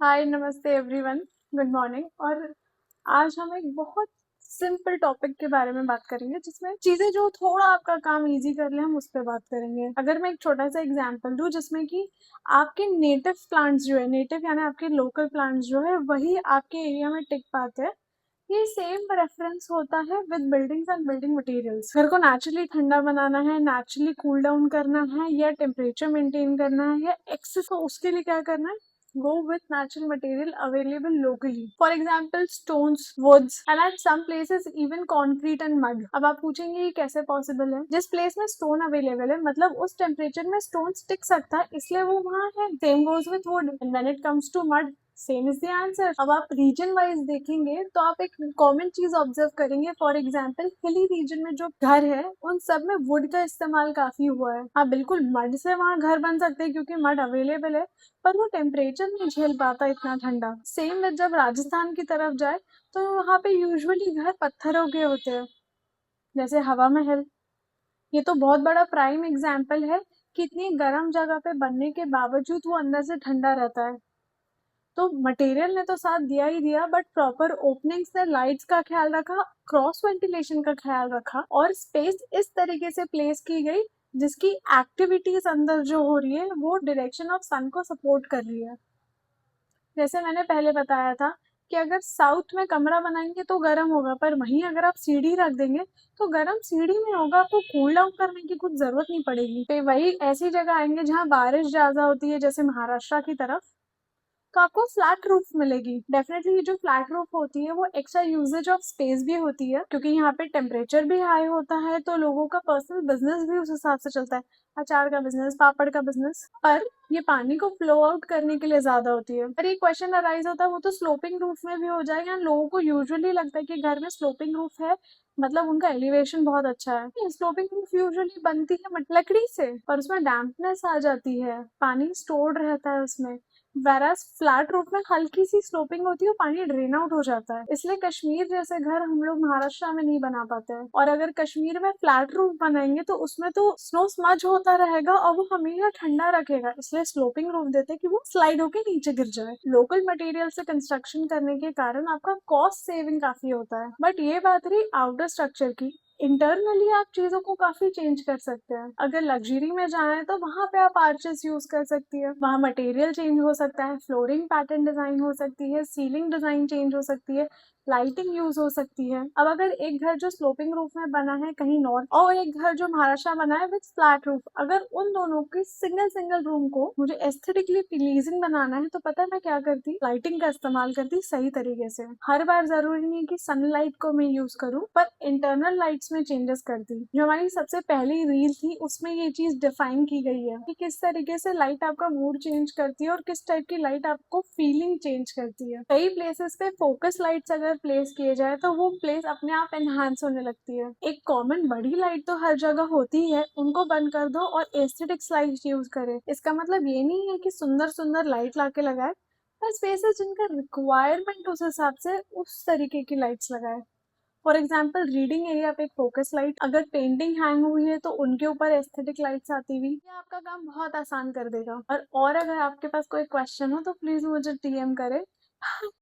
हाय, नमस्ते everyone. Good morning. और आज हम एक बहुत सिंपल टॉपिक के बारे में बात करेंगे जिसमें चीजें जो थोड़ा आपका काम इजी कर ले, हम उस पर बात करेंगे। अगर मैं एक छोटा सा एग्जांपल दूं जिसमें कि आपके नेटिव प्लांट्स जो है, नेटिव यानी आपके लोकल प्लांट्स जो है वही आपके एरिया में टिक पाते हैं। ये सेम रेफरेंस होता है with buildings and building materials. घर को नेचुरली ठंडा बनाना है, नेचुरली कूल डाउन करना है, या टेम्परेचर मेंटेन करना है, या एक्सेस, तो उसके लिए क्या करना है? Go with natural material available locally. For example, stones, woods, and at some places even concrete and mud. अब आप पूछेंगे ये कैसे पॉसिबल है? जिस प्लेस में स्टोन अवेलेबल है, मतलब उस टेम्परेचर में स्टोन टिक सकता है, इसलिए वो वहाँ है। Same goes with wood. And when it comes to mud, same is the answer. अब आप रीजन वाइज देखेंगे तो आप एक कॉमन चीज ऑब्जर्व करेंगे। फॉर एग्जाम्पल, हिली रीजन में जो घर है उन सब में वुड का इस्तेमाल काफी हुआ है। हाँ बिल्कुल, मड से वहाँ घर बन सकते हैं क्योंकि मड अवेलेबल है, पर वो टेम्परेचर नहीं झेल पाता इतना ठंडा। सेम में जब राजस्थान की तरफ जाए तो वहाँ पे यूजुअली घर पत्थरों के होते हैं, जैसे हवा महल। ये तो बहुत बड़ा प्राइम एग्जाम्पल है कि इतनी गर्म जगह पे बनने के बावजूद वो अंदर से ठंडा रहता है। तो मटेरियल ने तो साथ दिया ही दिया, बट प्रॉपर ओपनिंग्स ने लाइट्स का ख्याल रखा, क्रॉस वेंटिलेशन का ख्याल रखा, और स्पेस इस तरीके से प्लेस की गई जिसकी एक्टिविटीज अंदर जो हो रही है वो डायरेक्शन ऑफ सन को सपोर्ट कर रही है। जैसे मैंने पहले बताया था कि अगर साउथ में कमरा बनाएंगे तो गर्म होगा, पर वहीं अगर आप सीढ़ी रख देंगे तो गर्म सीढ़ी में होगा, आपको कूल डाउन करने की कुछ जरूरत नहीं पड़ेगी। तो वही ऐसी जगह आएंगे जहाँ बारिश ज्यादा होती है, जैसे महाराष्ट्र की तरफ, तो आपको फ्लैट रूफ मिलेगी। डेफिनेटली जो फ्लैट रूफ होती है वो एक्स्ट्रा यूजेज ऑफ स्पेस भी होती है, क्योंकि यहाँ पे टेम्परेचर भी हाई होता है, तो लोगों का पर्सनल बिजनेस भी उस हिसाब से चलता है। अचार का बिजनेस, पापड़ का बिजनेस। पर ये पानी को फ्लो आउट करने के लिए ज्यादा होती है। पर ये क्वेश्चन अराइज होता है, वो तो स्लोपिंग रूफ में भी हो जाएगा। लोगों को यूजुअली लगता है कि घर में स्लोपिंग रूफ है मतलब उनका एलिवेशन बहुत अच्छा है। स्लोपिंग रूफ यूजुअली बनती है लकड़ी से, पर उसमें डैम्पनेस आ जाती है, पानी स्टोर्ड रहता है उसमें। वेरास फ्लैट रूफ में हल्की सी स्लोपिंग होती है, पानी ड्रेन आउट हो जाता है, इसलिए कश्मीर जैसे घर हम लोग महाराष्ट्र में नहीं बना पाते हैं। और अगर कश्मीर में फ्लैट रूफ बनाएंगे तो उसमें तो स्नो स्मज होता रहेगा और वो हमेशा ठंडा रखेगा, इसलिए स्लोपिंग रूफ देते हैं कि वो स्लाइड होके नीचे गिर जाए। लोकल मटेरियल से कंस्ट्रक्शन करने के कारण आपका कॉस्ट सेविंग काफी होता है। बट ये बात रही आउटर स्ट्रक्चर की। इंटरनली आप चीजों को काफी चेंज कर सकते हैं। अगर लग्जरी में जाना है तो वहां पे आप आर्चेस यूज कर सकती है, वहां मटेरियल चेंज हो सकता है, फ्लोरिंग पैटर्न डिजाइन हो सकती है, सीलिंग डिजाइन चेंज हो सकती है, लाइटिंग यूज हो सकती है। अब अगर एक घर जो स्लोपिंग रूफ में बना है कहीं नॉर्थ, और एक घर जो महाराष्ट्र बना है विद फ्लैट रूफ, अगर उन दोनों की सिंगल सिंगल रूम को मुझे एस्थेटिकली प्लीजिंग बनाना है तो पता है मैं क्या करती? लाइटिंग का इस्तेमाल करती सही तरीके से। हर बार जरूरी नहीं कि सनलाइट को मैं यूज करूं, पर इंटरनल लाइट्स में चेंजेस करती। जो हमारी सबसे पहली रील थी उसमें ये चीज डिफाइन की गई है कि किस तरीके से लाइट आपका मूड चेंज करती है और किस टाइप की लाइट आपको फीलिंग चेंज करती है। कई प्लेसेस पे फोकस लाइट्स अगर प्लेस किए जाए तो वो प्लेस अपने आप एनहांस होने लगती है। एक कॉमन बड़ी लाइट तो हर जगह होती है, उनको बंद कर दो और एस्थेटिक्स लाइट यूज करें। इसका मतलब ये नहीं है कि सुंदर सुंदर लाइट लाके लगाए, पर स्पेसेस जिनका रिक्वायरमेंट उस हिसाब से उस तरीके की लाइट्स लगाए। फॉर एग्जाम्पल, रीडिंग एरिया पे फोकस लाइट, अगर पेंटिंग हैंग हुई है तो उनके ऊपर एस्थेटिक लाइट्स आती हुई, ये आपका काम बहुत आसान कर देगा। और अगर आपके पास कोई क्वेश्चन हो तो प्लीज मुझे डीएम करें।